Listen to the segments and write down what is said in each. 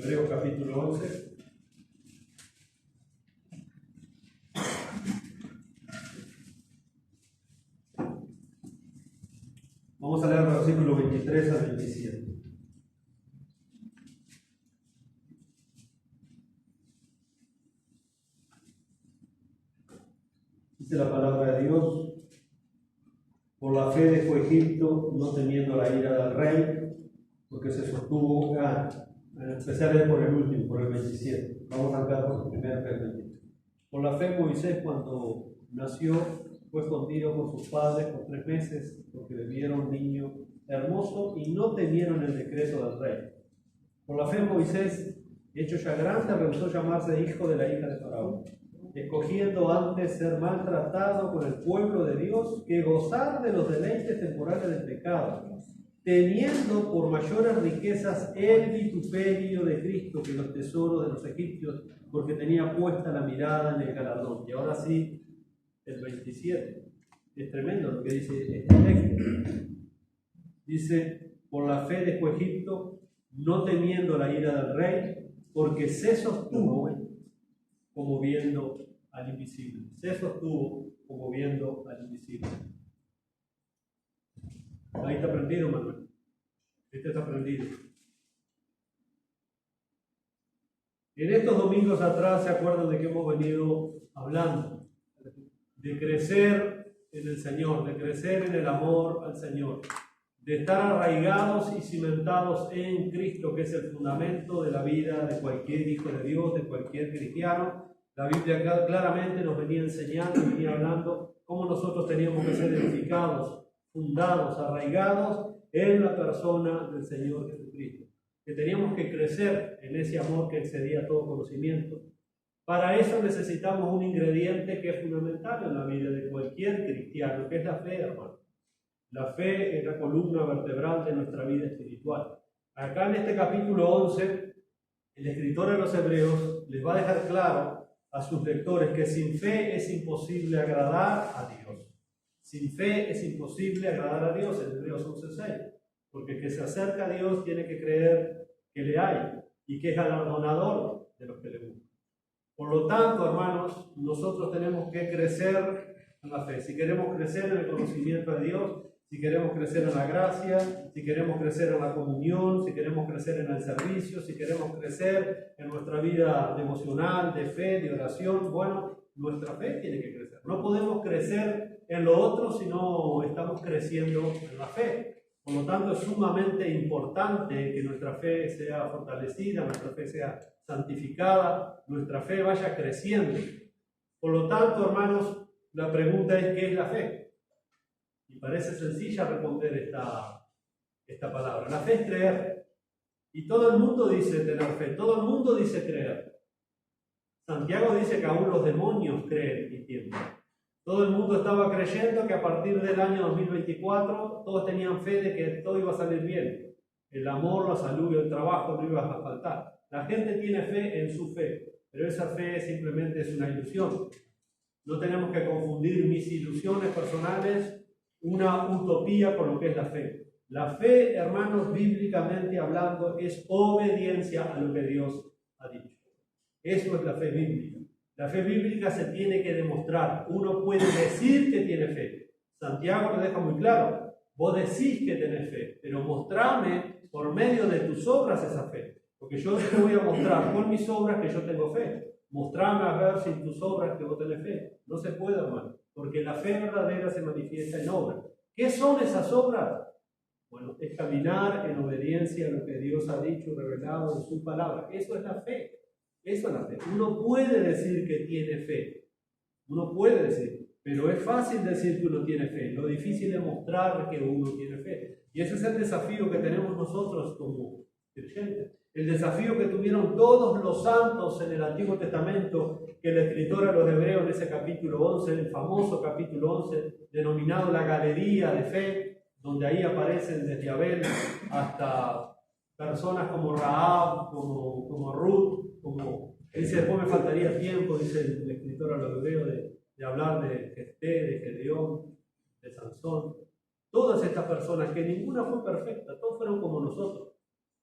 Hebreos capítulo 11. Vamos a leer el versículo 23 al 27. Dice la palabra de Dios: por la fe dejó Egipto, no temiendo la ira del rey, porque se sostuvo. Empecé a leer por el último, por el 27. Vamos a arrancar por el primero, que es el 23. Por la fe Moisés, cuando nació, fue escondido con sus padres por 3 meses, porque le vieron un niño hermoso y no temieron el decreto del rey. Por la fe Moisés, hecho ya grande, rehusó llamarse hijo de la hija de Faraón, escogiendo antes ser maltratado con el pueblo de Dios que gozar de los deleites temporales del pecado, teniendo por mayores riquezas el vituperio de Cristo que los tesoros de los egipcios, porque tenía puesta la mirada en el galardón. Y ahora sí, el 27. Es tremendo lo que dice este texto. Dice: por la fe dejó Egipto, no temiendo la ira del rey, porque se sostuvo como viendo al invisible. Se sostuvo como viendo al invisible. Ahí está prendido, Manuel. Este está prendido. En estos domingos atrás, ¿se acuerdan de que hemos venido hablando? De crecer en el Señor, de crecer en el amor al Señor, de estar arraigados y cimentados en Cristo, que es el fundamento de la vida de cualquier hijo de Dios, de cualquier cristiano. La Biblia claramente nos venía enseñando, venía hablando cómo nosotros teníamos que ser edificados, fundados, arraigados en la persona del Señor Jesucristo, que teníamos que crecer en ese amor que excedía todo conocimiento. Para eso necesitamos un ingrediente que es fundamental en la vida de cualquier cristiano, que es la fe, hermano. La fe es la columna vertebral de nuestra vida espiritual. Acá en este capítulo 11, el escritor de los Hebreos les va a dejar claro a sus lectores que sin fe es imposible agradar a Dios. Sin fe es imposible agradar a Dios, en Hebreos 11:6. Porque el que se acerca a Dios tiene que creer que le hay y que es galardonador de los que le buscan. Por lo tanto, hermanos, nosotros tenemos que crecer en la fe. Si queremos crecer en el conocimiento de Dios, si queremos crecer en la gracia, si queremos crecer en la comunión, si queremos crecer en el servicio, si queremos crecer en nuestra vida emocional, de fe, de oración, bueno, nuestra fe tiene que crecer. No podemos crecer en lo otro si no estamos creciendo en la fe. Por lo tanto, es sumamente importante que nuestra fe sea fortalecida, nuestra fe sea santificada, nuestra fe vaya creciendo. Por lo tanto, hermanos, la pregunta es: ¿qué es la fe? Y parece sencilla responder esta palabra. La fe es creer. Y todo el mundo dice tener fe, todo el mundo dice creer. Santiago dice que aún los demonios creen y tiemblan. Todo el mundo estaba creyendo que a partir del año 2024 todos tenían fe de que todo iba a salir bien. El amor, la salud y el trabajo no iban a faltar. La gente tiene fe en su fe, pero esa fe simplemente es una ilusión. No tenemos que confundir mis ilusiones personales, una utopía, con lo que es la fe. La fe, hermanos, bíblicamente hablando, es obediencia a lo que Dios ha dicho. Eso es la fe bíblica. La fe bíblica se tiene que demostrar. Uno puede decir que tiene fe. Santiago lo deja muy claro. Vos decís que tenés fe, pero mostrame por medio de tus obras esa fe. Porque yo te voy a mostrar con mis obras que yo tengo fe. Mostrame a ver sin tus obras que vos tenés fe. No se puede, hermano, porque la fe verdadera se manifiesta en obras. ¿Qué son esas obras? Bueno, es caminar en obediencia a lo que Dios ha dicho y revelado en su palabra. Eso es la fe. Eso es la fe. Uno puede decir que tiene fe. Uno puede decir, pero es fácil decir que uno tiene fe. Lo difícil es mostrar que uno tiene fe. Y ese es el desafío que tenemos nosotros como creyentes. El desafío que tuvieron todos los santos en el Antiguo Testamento, que el escritor a los Hebreos en ese capítulo 11, el famoso capítulo 11, denominado la galería de fe, donde ahí aparecen desde Abel hasta personas como Rahab, como Ruth, dice, después me faltaría tiempo, dice el escritor a los Hebreos, de hablar de Jefté, de Gedeón, de Sansón. Todas estas personas, que ninguna fue perfecta, todos fueron como nosotros.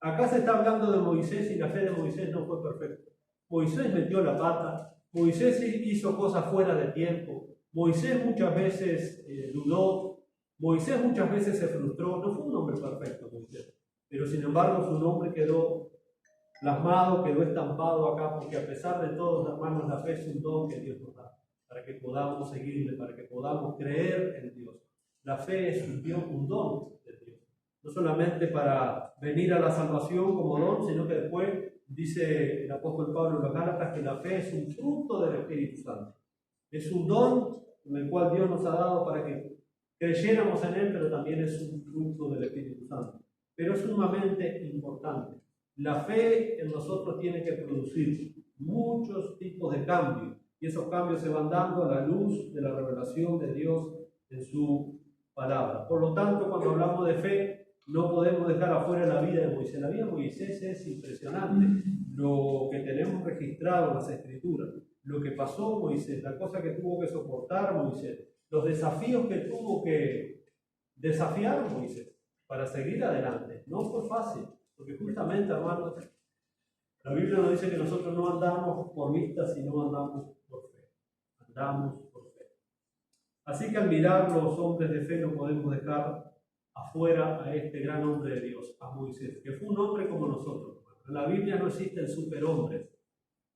Acá se está hablando de Moisés y la fe de Moisés no fue perfecta. Moisés metió la pata, Moisés hizo cosas fuera de tiempo, Moisés muchas veces dudó, Moisés muchas veces se frustró. No fue un hombre perfecto Moisés, pero sin embargo su nombre quedó plasmado, quedó estampado acá, porque a pesar de todo, hermanos, la fe es un don que Dios nos da, para que podamos seguirle, para que podamos creer en Dios. La fe es un don de Dios, no solamente para venir a la salvación como don, sino que después dice el apóstol Pablo en los Gálatas que la fe es un fruto del Espíritu Santo. Es un don en el cual Dios nos ha dado para que creyéramos en Él, pero también es un fruto del Espíritu Santo. Pero es sumamente importante. La fe en nosotros tiene que producir muchos tipos de cambios, y esos cambios se van dando a la luz de la revelación de Dios en su palabra. Por lo tanto, cuando hablamos de fe, no podemos dejar afuera la vida de Moisés. La vida de Moisés es impresionante, lo que tenemos registrado en las Escrituras, lo que pasó Moisés, la cosa que tuvo que soportar Moisés, los desafíos que tuvo que desafiar Moisés para seguir adelante. No fue fácil, porque justamente, hermanos, la Biblia nos dice que nosotros no andamos por vista, sino andamos por fe. Andamos por fe. Así que al mirar los hombres de fe no podemos dejar afuera a este gran hombre de Dios, a Moisés, que fue un hombre como nosotros. En la Biblia no existen superhombres.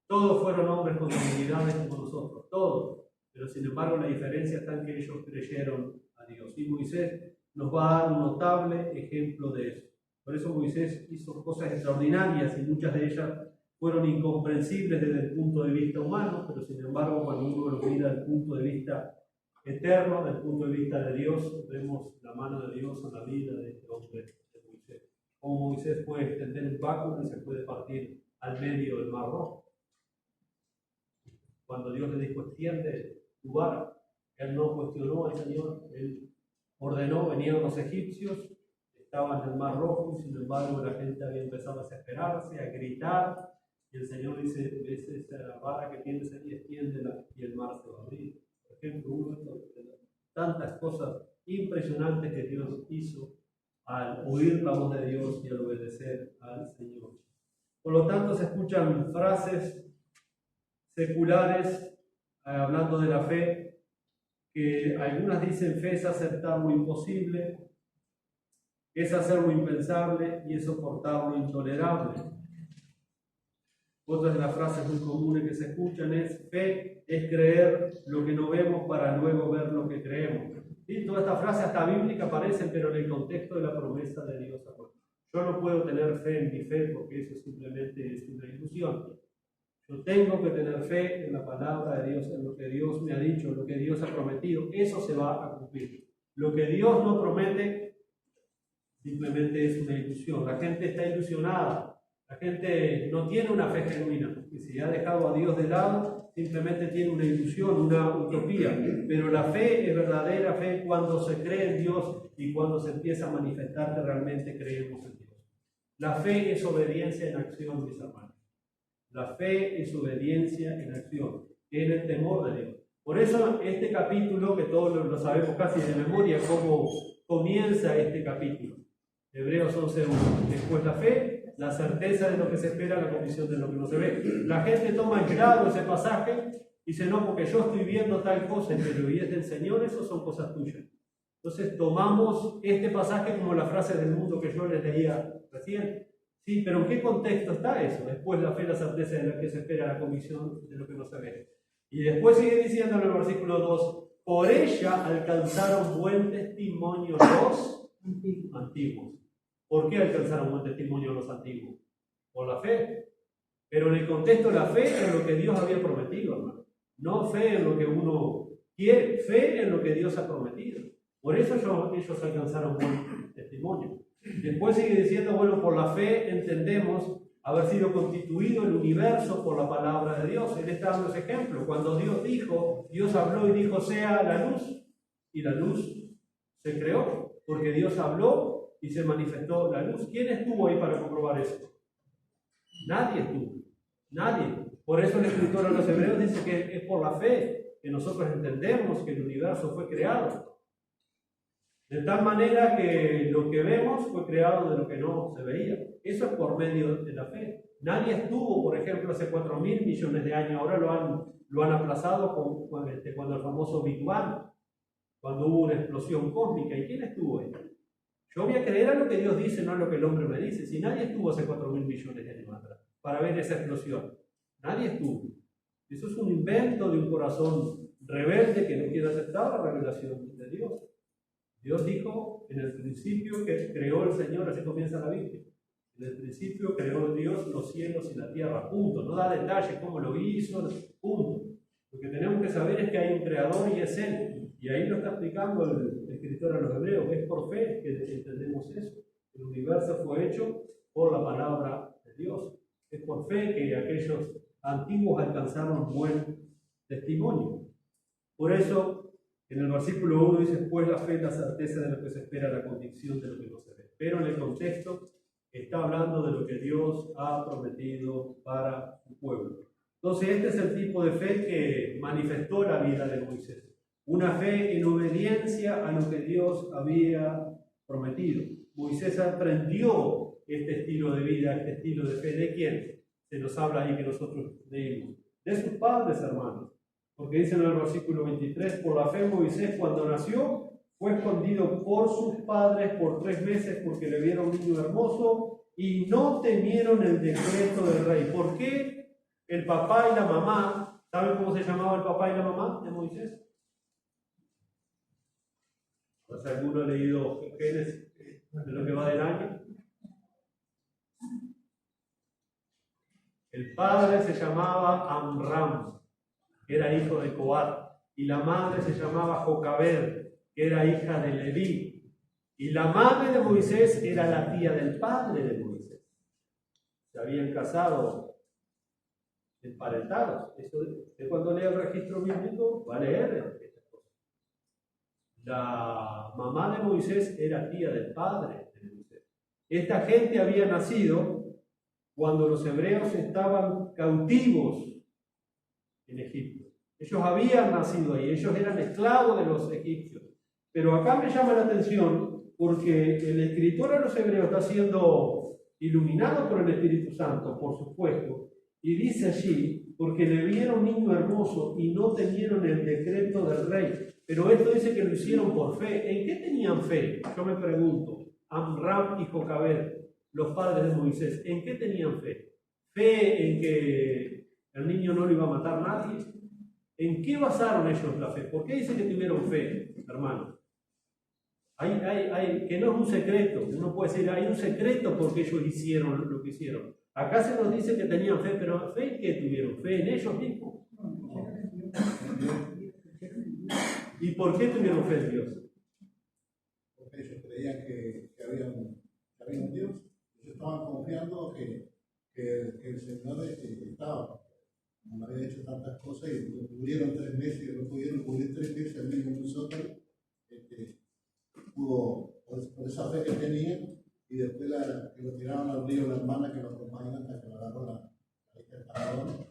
Todos fueron hombres con divinidades como nosotros, todos. Pero sin embargo la diferencia está en que ellos creyeron a Dios. Y Moisés nos va a dar un notable ejemplo de eso. Por eso Moisés hizo cosas extraordinarias y muchas de ellas fueron incomprensibles desde el punto de vista humano, pero sin embargo cuando uno lo mira desde el punto de vista eterno, desde el punto de vista de Dios, vemos la mano de Dios en la vida de este hombre, de Moisés. Como Moisés puede extender un báculo y se puede partir al medio del Mar Rojo. Cuando Dios le dijo, extiende tu vara, él no cuestionó al Señor, él ordenó, venían los egipcios, estaban en el Mar Rojo, y sin embargo la gente había empezado a desesperarse, a gritar, y el Señor dice, ves esa vara que tienes ahí, extiéndela, y el mar se va a abrir. Por ejemplo, uno de tantas cosas impresionantes que Dios hizo al oír la voz de Dios y al obedecer al Señor. Por lo tanto, se escuchan frases seculares hablando de la fe, que algunas dicen fe es aceptar lo imposible, es hacer lo impensable y es soportar lo intolerable. Otras de las frases muy comunes que se escuchan es fe es creer lo que no vemos para luego ver lo que creemos. ¿Sí? Todas estas frases hasta bíblicas aparecen, pero en el contexto de la promesa de Dios. Yo no puedo tener fe en mi fe porque eso simplemente es una ilusión. Yo tengo que tener fe en la palabra de Dios, en lo que Dios me ha dicho, en lo que Dios ha prometido. Eso se va a cumplir. Lo que Dios no promete simplemente es una ilusión. La gente está ilusionada. La gente no tiene una fe genuina. Y si ha dejado a Dios de lado, simplemente tiene una ilusión, una utopía. Pero la fe es verdadera fe cuando se cree en Dios y cuando se empieza a manifestar que realmente creemos en Dios. La fe es obediencia en acción, mis hermanos. La fe es obediencia en acción, en el temor de Dios. Por eso este capítulo, que todos lo sabemos casi de memoria, cómo comienza este capítulo. Hebreos 11:1. Después la fe, la certeza de lo que se espera, la convicción de lo que no se ve. La gente toma aislado ese pasaje y dice, no, porque yo estoy viendo tal cosa, pero y es del Señor, eso son cosas tuyas. Entonces tomamos este pasaje como la frase del mundo que yo les leía recién. Sí, pero ¿en qué contexto está eso? Después la fe, la certeza de lo que se espera, la convicción de lo que no se ve. Y después sigue diciendo en el versículo 2, por ella alcanzaron buen testimonio los antiguos. ¿Por qué alcanzaron buen testimonio los antiguos? Por la fe. Pero en el contexto la fe es lo que Dios había prometido, hermano. No fe en lo que uno quiere, fe en lo que Dios ha prometido. Por eso ellos alcanzaron buen testimonio. Después sigue diciendo, bueno, por la fe entendemos haber sido constituido el universo por la palabra de Dios. Él está dando ese ejemplo. Cuando Dios habló y dijo, sea la luz, y la luz se creó, porque Dios habló y se manifestó la luz. ¿Quién estuvo ahí para comprobar eso? Nadie estuvo. Nadie. Por eso el escritor de los Hebreos dice que es por la fe que nosotros entendemos que el universo fue creado. De tal manera que lo que vemos fue creado de lo que no se veía. Eso es por medio de la fe. Nadie estuvo, por ejemplo, hace 4.000 millones de años, ahora lo han aplazado cuando el famoso Big Bang, cuando hubo una explosión cósmica. ¿Y quién estuvo ahí? Yo voy a creer a lo que Dios dice, no a lo que el hombre me dice. Si nadie estuvo hace 4.000 millones de años atrás para ver esa explosión, nadie estuvo. Eso es un invento de un corazón rebelde que no quiere aceptar la revelación de Dios. Dios dijo en el principio que creó el Señor, así comienza la Biblia. En el principio creó Dios los cielos y la tierra, punto. No da detalles cómo lo hizo, punto. Lo que tenemos que saber es que hay un creador y es Él. Y ahí lo está explicando el escritor a los hebreos. Es por fe que entendemos eso. El universo fue hecho por la palabra de Dios. Es por fe que aquellos antiguos alcanzaron buen testimonio. Por eso, en el versículo 1 dice, pues la fe es la certeza de lo que se espera, la convicción de lo que no se ve. Pero en el contexto está hablando de lo que Dios ha prometido para su pueblo. Entonces este es el tipo de fe que manifestó la vida de Moisés. Una fe en obediencia a lo que Dios había prometido. Moisés aprendió este estilo de vida, este estilo de fe. ¿De quién? Se nos habla ahí que nosotros leímos. De sus padres, hermanos. Porque dice en el versículo 23, por la fe Moisés cuando nació fue escondido por sus padres por 3 meses porque le vieron un niño hermoso y no temieron el decreto del rey. ¿Por qué el papá y la mamá, saben cómo se llamaba el papá y la mamá de Moisés? No sé, ¿alguno ha leído Génesis de lo que va del año? El padre se llamaba Amram, que era hijo de Coat, y la madre se llamaba Jocabed, que era hija de Leví, y la madre de Moisés era la tía del padre de Moisés. Se habían casado emparentados. Eso es cuando lee el registro bíblico, va a leer estas cosas. La mamá de Moisés era tía del padre de Moisés. Esta gente había nacido cuando los hebreos estaban cautivos en Egipto. Ellos habían nacido ahí, ellos eran esclavos de los egipcios. Pero acá me llama la atención porque el escritor a los hebreos está siendo iluminado por el Espíritu Santo, por supuesto, y dice allí, porque le vieron niño hermoso y no temieron el decreto del rey. Pero esto dice que lo hicieron por fe. ¿En qué tenían fe? Yo me pregunto, Amram y Jocabed, los padres de Moisés, ¿en qué tenían fe? ¿Fe en que el niño no lo iba a matar nadie? ¿En qué basaron ellos la fe? ¿Por qué dicen que tuvieron fe, hermano? Que no es un secreto. Uno puede decir, hay un secreto porque ellos hicieron lo que hicieron. Acá se nos dice que tenían fe, pero ¿fe en qué tuvieron? ¿Fe en ellos mismos? ¿Y por qué tuvieron fe en Dios? Porque ellos creían que había un Dios. Ellos estaban confiando que el Señor estaba. No había hecho tantas cosas y lo cubrieron 3 meses y no pudieron cubrir 3 meses al mismo nosotros. Pudo, por esa fe que tenían, y después que lo tiraron al río la hermana que lo acompañan hasta que lo agarró la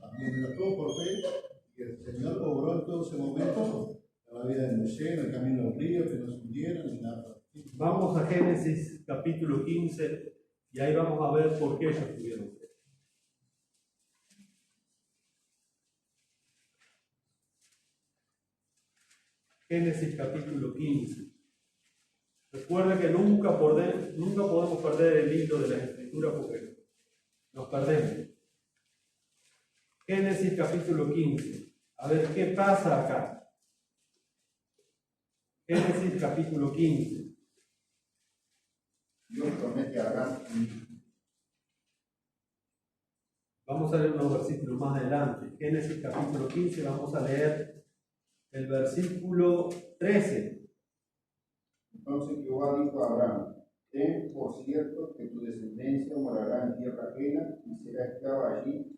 también era todo por fe, y el Señor obró en todo ese momento en la vida de Moisés, en el camino al río, que no se hundieran ni nada. Vamos a Génesis capítulo 15 y ahí vamos a ver por qué ellos tuvieron fe. Génesis capítulo 15. Recuerda que nunca podemos perder el hilo de la Escritura porque nos perdemos. Génesis capítulo 15. A ver qué pasa acá. Génesis capítulo 15. Dios promete a Abraham. Vamos a leer unos versículos más adelante. Génesis capítulo 15, vamos a leer el versículo 13. Entonces Jehová dijo a Abraham: ten por cierto que tu descendencia morará en tierra ajena y será esclava allí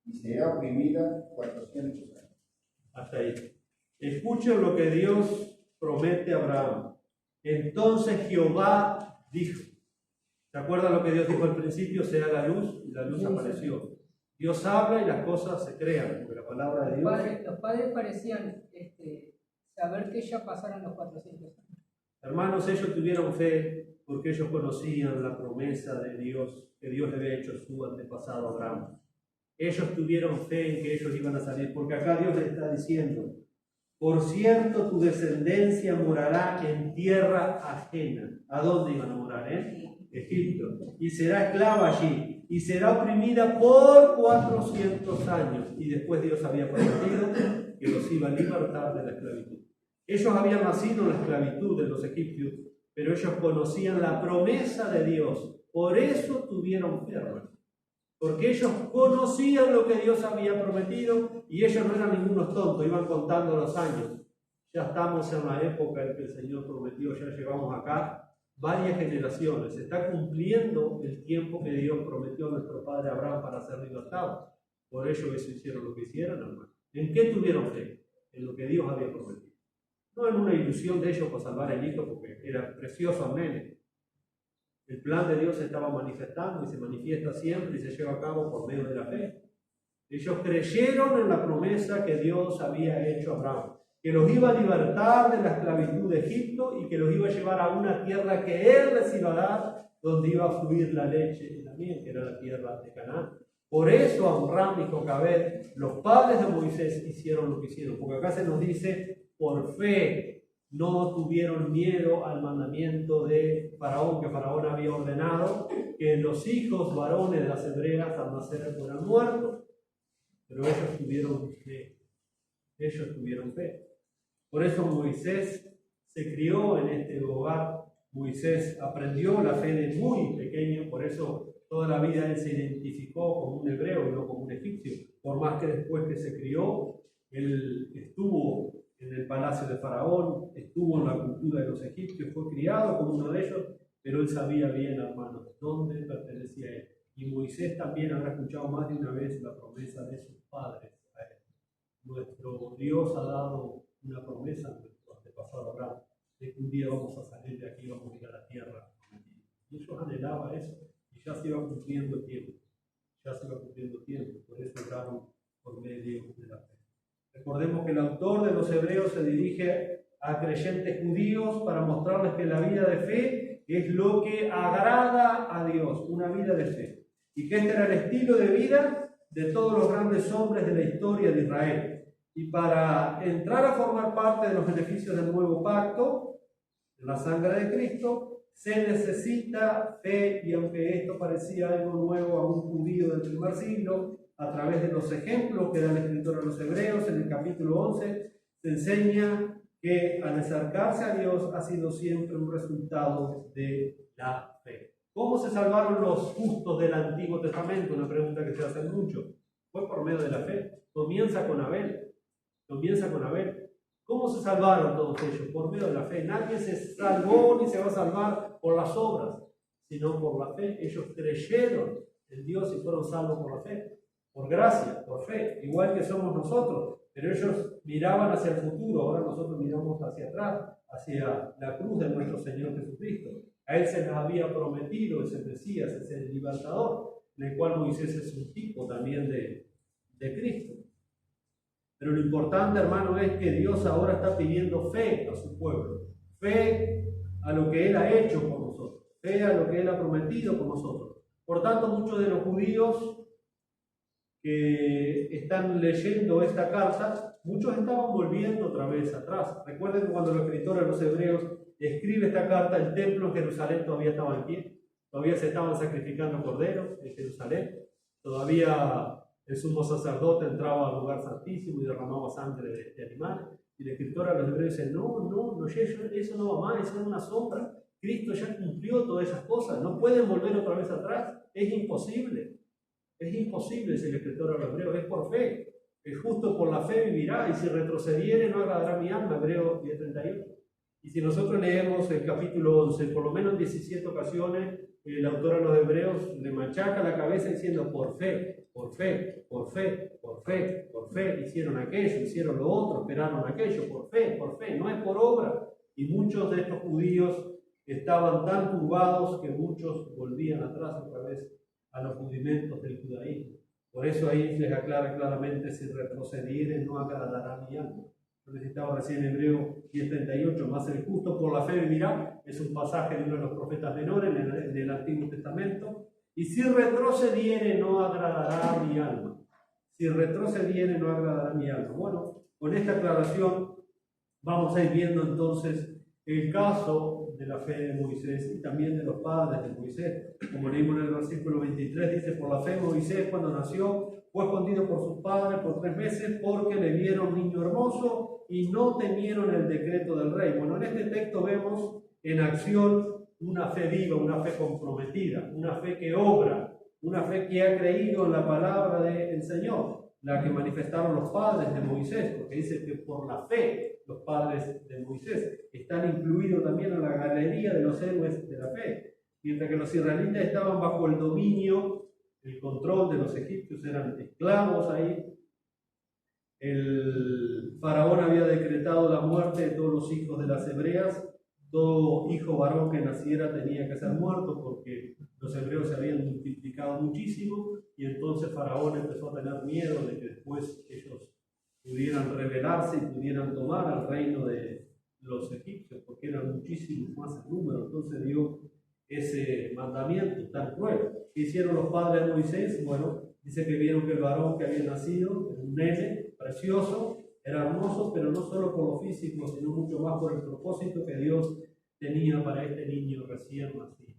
y será oprimida 400 años. Hasta ahí. Escuchen lo que Dios promete a Abraham. Entonces Jehová dijo. ¿Se acuerdan lo que Dios dijo al principio? Sea la luz, y la luz apareció. Dios habla y las cosas se crean, porque la palabra de Dios... Los padres parecían saber que ya pasaron los 400 años. Hermanos, ellos tuvieron fe porque ellos conocían la promesa de Dios que Dios le había hecho a su antepasado Abraham. Ellos tuvieron fe en que ellos iban a salir, porque acá Dios les está diciendo: por cierto, tu descendencia morará en tierra ajena. ¿A dónde iban a morar? Egipto. Y será esclava allí, y será oprimida por 400 años. Y después Dios había prometido que los iba a libertar de la esclavitud. Ellos habían nacido en la esclavitud de los egipcios, pero ellos conocían la promesa de Dios. Por eso tuvieron fe, hermanos. Porque ellos conocían lo que Dios había prometido y ellos no eran ningunos tontos, iban contando los años. Ya estamos en la época en que el Señor prometió, ya llevamos acá varias generaciones. Se está cumpliendo el tiempo que Dios prometió a nuestro padre Abraham para ser libertado. Por ello eso hicieron lo que hicieron, hermano. ¿En qué tuvieron fe? En lo que Dios había prometido. No en una ilusión de ellos para salvar el hijo, porque era precioso, amén. El plan de Dios se estaba manifestando y se manifiesta siempre y se lleva a cabo por medio de la fe. Ellos creyeron en la promesa que Dios había hecho a Abraham, que los iba a libertar de la esclavitud de Egipto y que los iba a llevar a una tierra que Él les iba a dar, donde iba a fluir la leche y la miel, que era la tierra de Canaán. Por eso Amram y Jocabed, los padres de Moisés, hicieron lo que hicieron, porque acá se nos dice: por fe no tuvieron miedo al mandamiento de Faraón, que Faraón había ordenado que los hijos varones de las hebreas al nacer fueran muertos. Pero ellos tuvieron fe. Ellos tuvieron fe. Por eso Moisés se crió en este hogar. Moisés aprendió la fe de muy pequeño, por eso toda la vida él se identificó como un hebreo y no como un egipcio. Por más que después que se crió, él estuvo en el palacio de Faraón, estuvo en la cultura de los egipcios, fue criado como uno de ellos, pero él sabía bien, hermanos, dónde pertenecía él. Y Moisés también habrá escuchado más de una vez la promesa de sus padres a él. Nuestro Dios ha dado una promesa a nuestro antepasado Abraham, de que un día vamos a salir de aquí y vamos a ir a la tierra. Y ellos anhelaban eso, y ya se iba cumpliendo tiempo. Ya se iba cumpliendo tiempo, por eso oraron por medio de la fe. Recordemos que el autor de los Hebreos se dirige a creyentes judíos para mostrarles que la vida de fe es lo que agrada a Dios, una vida de fe. Y que este era el estilo de vida de todos los grandes hombres de la historia de Israel. Y para entrar a formar parte de los beneficios del nuevo pacto, de la sangre de Cristo, se necesita fe, y aunque esto parecía algo nuevo a un judío del primer siglo, a través de los ejemplos que da el escritor a los Hebreos, en el capítulo 11, se enseña que al acercarse a Dios ha sido siempre un resultado de la fe. ¿Cómo se salvaron los justos del Antiguo Testamento? Una pregunta que se hace mucho. Fue por medio de la fe. Comienza con Abel. ¿Cómo se salvaron todos ellos? Por medio de la fe. Nadie se salvó ni se va a salvar por las obras, sino por la fe. Ellos creyeron en Dios y fueron salvos por la fe. Por gracia, por fe, igual que somos nosotros, pero ellos miraban hacia el futuro, ahora nosotros miramos hacia atrás, hacia la cruz de nuestro Señor Jesucristo. A Él se les había prometido ese Mesías, ese libertador, en el cual Moisés es un tipo también de Cristo. Pero lo importante, hermano, es que Dios ahora está pidiendo fe a su pueblo, fe a lo que Él ha hecho por nosotros, fe a lo que Él ha prometido por nosotros. Por tanto, muchos de los judíos que están leyendo esta carta, muchos estaban volviendo otra vez atrás. Recuerden cuando el escritor de los Hebreos escribe esta carta, el templo en Jerusalén todavía estaba en pie, todavía se estaban sacrificando corderos en Jerusalén, todavía el sumo sacerdote entraba al lugar santísimo y derramaba sangre de animales, y el escritor a los Hebreos dice: no, eso no va más, eso es una sombra, Cristo ya cumplió todas esas cosas, no pueden volver otra vez atrás, es imposible. Es imposible, dice el escritor a los Hebreos, es por fe. El justo por la fe vivirá, y si retrocediere no agradará mi alma, Hebreos 10:31. Y si nosotros leemos el capítulo 11, por lo menos en 17 ocasiones, el autor a los Hebreos le machaca la cabeza diciendo: por fe, por fe, por fe, por fe, por fe, hicieron aquello, hicieron lo otro, esperaron aquello, por fe, no es por obra. Y muchos de estos judíos estaban tan turbados que muchos volvían atrás otra vez a los rudimentos del judaísmo. Por eso ahí les aclara claramente: si retrocediere no agradará mi alma. lo necesitaba recién en Hebreo 10:38, más el justo por la fe vivirá, es un pasaje de uno de los profetas menores en el Antiguo Testamento. Y si retrocediere no agradará a mi alma. Si retrocediere no agradará a mi alma. Bueno, con esta aclaración vamos a ir viendo entonces el caso de la fe de Moisés y también de los padres de Moisés. Como leímos en el versículo 23, dice: por la fe Moisés cuando nació fue escondido por sus padres por 3 meses porque le vieron niño hermoso y no temieron el decreto del rey. Bueno, en este texto vemos en acción una fe viva, una fe comprometida, una fe que obra, una fe que ha creído en la palabra del Señor, la que manifestaron los padres de Moisés, porque dice que por la fe los padres de Moisés están incluidos también en la galería de los héroes de la fe. Mientras que los israelitas estaban bajo el dominio, el control de los egipcios, eran esclavos ahí. El faraón había decretado la muerte de todos los hijos de las hebreas. Todo hijo varón que naciera tenía que ser muerto porque los hebreos se habían multiplicado muchísimo, y entonces Faraón empezó a tener miedo de que después ellos pudieran rebelarse y pudieran tomar el reino de los egipcios, porque eran muchísimos más en número. Entonces dio ese mandamiento tan cruel. ¿Qué hicieron los padres de Moisés? Bueno, dice que vieron que el varón que había nacido, un nene precioso, era hermoso, pero no solo por lo físico, sino mucho más por el propósito que Dios tenía para este niño recién nacido.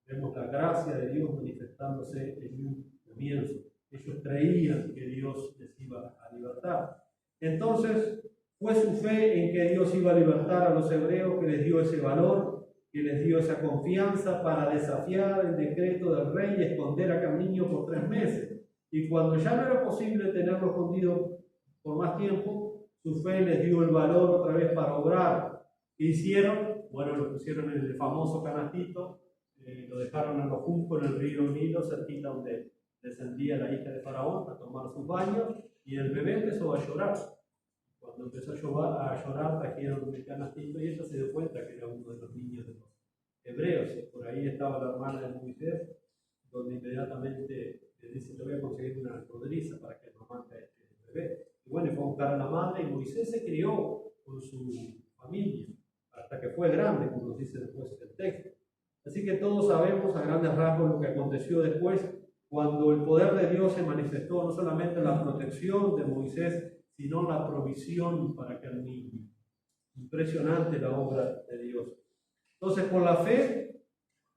Vemos la gracia de Dios manifestándose en un comienzo. Ellos creían que Dios les iba a libertar. Entonces, fue su fe en que Dios iba a libertar a los hebreos que les dio ese valor, que les dio esa confianza para desafiar el decreto del rey y esconder a aquel niño por 3 meses. Y cuando ya no era posible tenerlo escondido por más tiempo, su fe les dio el valor otra vez para obrar. ¿Qué hicieron? Bueno, lo pusieron en el famoso canastito, lo dejaron en los juncos en el río Nilo, cerquita donde descendía la hija de Faraón a tomar sus baños, y el bebé empezó a llorar. Cuando empezó a llorar, trajeron el canastito y ella se dio cuenta que era uno de los niños de los hebreos. Y por ahí estaba la hermana de Moisés, donde inmediatamente le dice: le voy a conseguir una nodriza para que amamante a este bebé. Y bueno, fue a buscar a la madre, y Moisés se crió con su familia hasta que fue grande, como nos dice después el texto. Así que todos sabemos a grandes rasgos lo que aconteció después, cuando el poder de Dios se manifestó, no solamente en la protección de Moisés, sino en la provisión para aquel niño. Impresionante la obra de Dios. Entonces, por la fe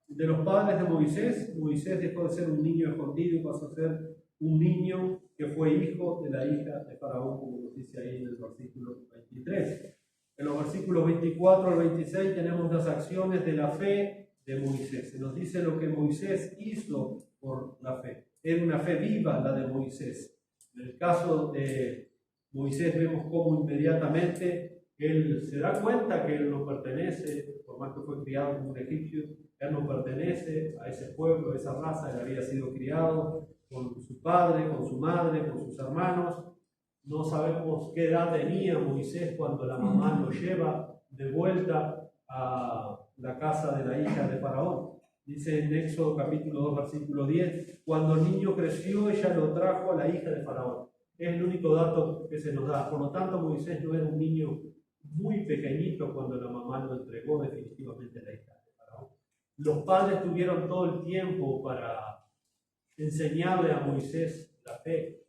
de los padres de Moisés, Moisés dejó de ser un niño escondido y pasó a ser un niño que fue hijo de la hija de Faraón, como nos dice ahí en el versículo 23. En los versículos 24 al 26 tenemos las acciones de la fe de Moisés. Se nos dice lo que Moisés hizo por la fe. Era una fe viva la de Moisés. En el caso de Moisés vemos cómo inmediatamente él se da cuenta que él no pertenece, por más que fue criado como un egipcio, él no pertenece a ese pueblo, a esa raza. Él había sido criado con su padre, con su madre, con sus hermanos. No sabemos qué edad tenía Moisés cuando la mamá lo lleva de vuelta a la casa de la hija de Faraón. Dice en Éxodo capítulo 2, versículo 10, cuando el niño creció, ella lo trajo a la hija de Faraón. Es el único dato que se nos da. Por lo tanto, Moisés no era un niño muy pequeñito cuando la mamá lo entregó definitivamente a la hija de Faraón. Los padres tuvieron todo el tiempo para enseñarle a Moisés la fe,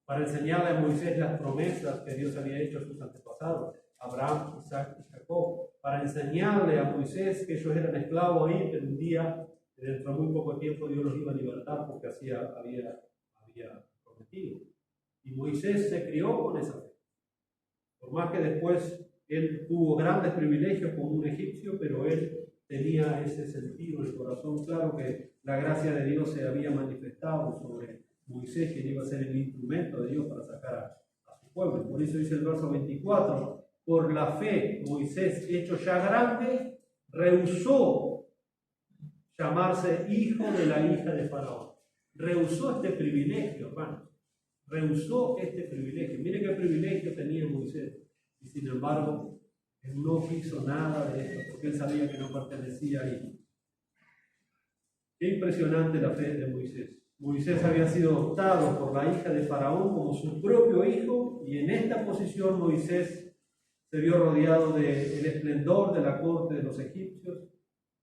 para enseñarle a Moisés las promesas que Dios había hecho a sus antepasados, Abraham, Isaac y Jacob, para enseñarle a Moisés que ellos eran esclavos ahí, pero un día, dentro de muy poco tiempo, Dios los iba a libertar porque así había prometido. Y Moisés se crió con esa fe. Por más que después él tuvo grandes privilegios como un egipcio, pero él tenía ese sentido en el corazón claro que la gracia de Dios se había manifestado sobre Moisés, que iba a ser el instrumento de Dios para sacar a su pueblo. Por eso dice el verso 24, por la fe Moisés, hecho ya grande, rehusó llamarse hijo de la hija de Faraón. Rehusó este privilegio, hermanos. Rehusó este privilegio. Mire qué privilegio tenía Moisés. Y sin embargo, él no quiso nada de esto, porque él sabía que no pertenecía ahí. Qué impresionante la fe de Moisés. Moisés había sido adoptado por la hija de Faraón como su propio hijo, y en esta posición Moisés se vio rodeado del esplendor de la corte de los egipcios.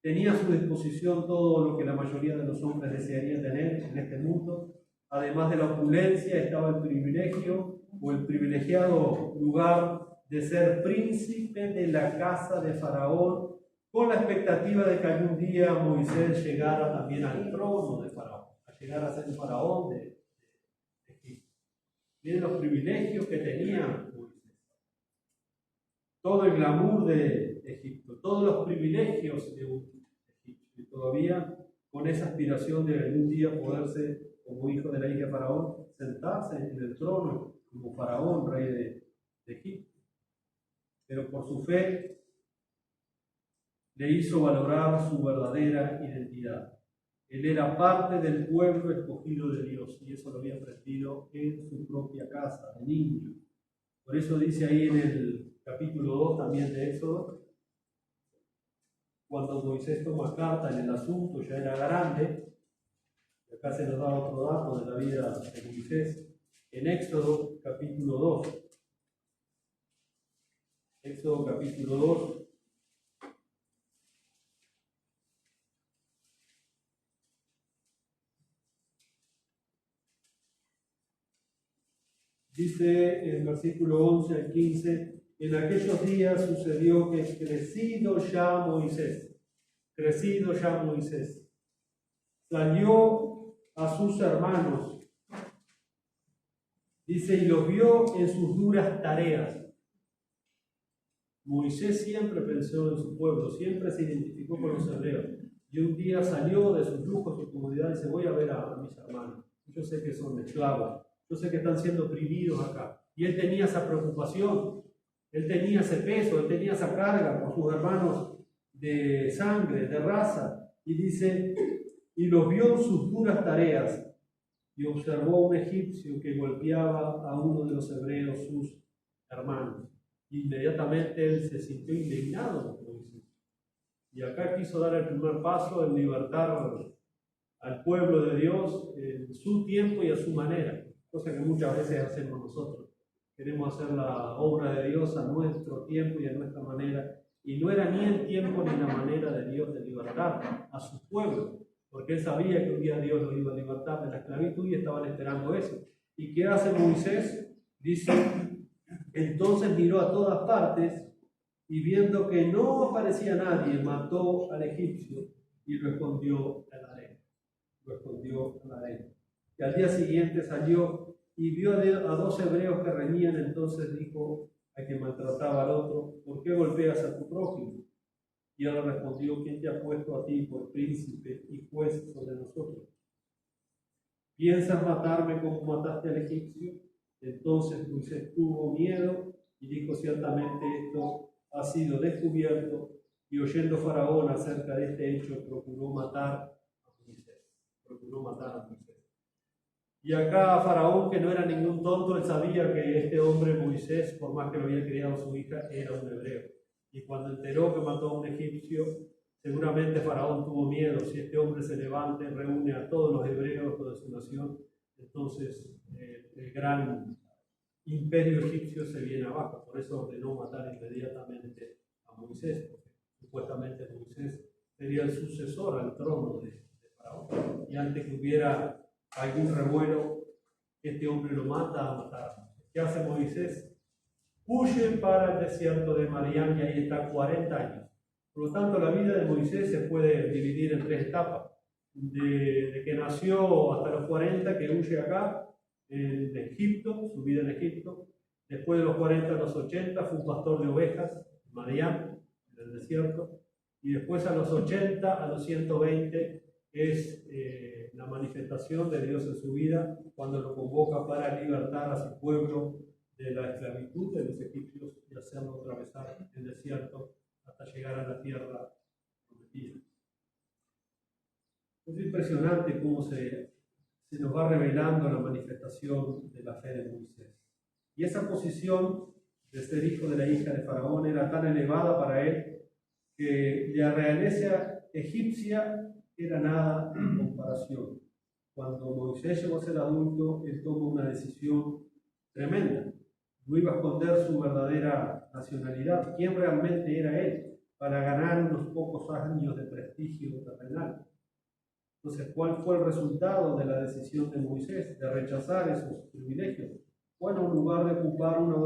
Tenía a su disposición todo lo que la mayoría de los hombres desearían tener en este mundo. Además de la opulencia, estaba el privilegio o el privilegiado lugar de ser príncipe de la casa de Faraón, con la expectativa de que algún día Moisés llegara también al trono de Faraón, a llegar a ser el Faraón de Egipto. Miren los privilegios que tenía Moisés. Todo el glamour de Egipto, todos los privilegios de Egipto, y todavía con esa aspiración de algún día poderse, como hijo de la hija de Faraón, sentarse en el trono como Faraón, rey de Egipto. Pero por su fe le hizo valorar su verdadera identidad. Él era parte del pueblo escogido de Dios, y eso lo había aprendido en su propia casa, de niño. Por eso dice ahí en el capítulo 2 también de Éxodo, cuando Moisés toma carta en el asunto, ya era grande. Acá se nos da otro dato de la vida de Moisés, en Éxodo capítulo 2. Éxodo capítulo 2. Dice en versículo 11 al 15, en aquellos días sucedió que crecido ya Moisés, salió a sus hermanos, dice, y los vio en sus duras tareas. Moisés siempre pensó en su pueblo, siempre se identificó con los hebreos, y un día salió de sus lujos y comodidades y dice, voy a ver a mis hermanos, yo sé que son esclavos, yo sé que están siendo oprimidos acá. Y él tenía esa preocupación, él tenía ese peso, él tenía esa carga por sus hermanos de sangre, de raza. Y dice, y los vio en sus duras tareas, y observó un egipcio que golpeaba a uno de los hebreos, sus hermanos. Inmediatamente él se sintió indignado con Moisés. Y acá quiso dar el primer paso en libertar al pueblo de Dios en su tiempo y a su manera, cosa que muchas veces hacemos nosotros. Queremos hacer la obra de Dios a nuestro tiempo y a nuestra manera, y no era ni el tiempo ni la manera de Dios de libertar a su pueblo, porque él sabía que un día Dios lo iba a libertar de la esclavitud y estaban esperando eso. ¿Y qué hace Moisés? Dice, entonces miró a todas partes y viendo que no aparecía nadie, mató al egipcio y lo escondió en la arena. Y al día siguiente salió y vio a dos hebreos que reñían. Entonces dijo a quien maltrataba al otro, ¿por qué golpeas a tu prójimo? Y él le respondió, ¿quién te ha puesto a ti por príncipe y juez sobre nosotros? ¿Piensas matarme como mataste al egipcio? Entonces Moisés tuvo miedo y dijo, ciertamente esto ha sido descubierto. Y oyendo Faraón acerca de este hecho, procuró matar a Moisés. Y acá Faraón, que no era ningún tonto, él sabía que este hombre Moisés, por más que lo había criado su hija, era un hebreo. Y cuando enteró que mató a un egipcio, seguramente Faraón tuvo miedo. Si este hombre se levanta y reúne a todos los hebreos de su nación, entonces el gran imperio egipcio se viene abajo. Por eso ordenó matar inmediatamente a Moisés, porque supuestamente Moisés sería el sucesor al trono de Faraón. Y antes que hubiera algún revuelo, este hombre lo mata a matar. ¿Qué hace Moisés? Huye para el desierto de Madián y ahí está 40 años. Por lo tanto, la vida de Moisés se puede dividir en 3 etapas. De que nació hasta los 40, que huye acá, en Egipto, su vida en Egipto. Después de los 40 a los 80 fue un pastor de ovejas, en Madián, en el desierto. Y después a los 80 a los 120 es la manifestación de Dios en su vida, cuando lo convoca para libertar a su pueblo de la esclavitud de los egipcios y hacerlo atravesar el desierto hasta llegar a la tierra prometida. Es impresionante cómo se nos va revelando la manifestación de la fe de Moisés. Y esa posición de ser hijo de la hija de Faraón era tan elevada para él que la realeza egipcia era nada en comparación. cuando Moisés llegó a ser adulto, él tomó una decisión tremenda. No iba a esconder su verdadera nacionalidad, quién realmente era él, para ganar unos pocos años de prestigio terrenal. Entonces, ¿cuál fue el resultado de la decisión de Moisés de rechazar esos privilegios? Bueno, en lugar de ocupar uno de los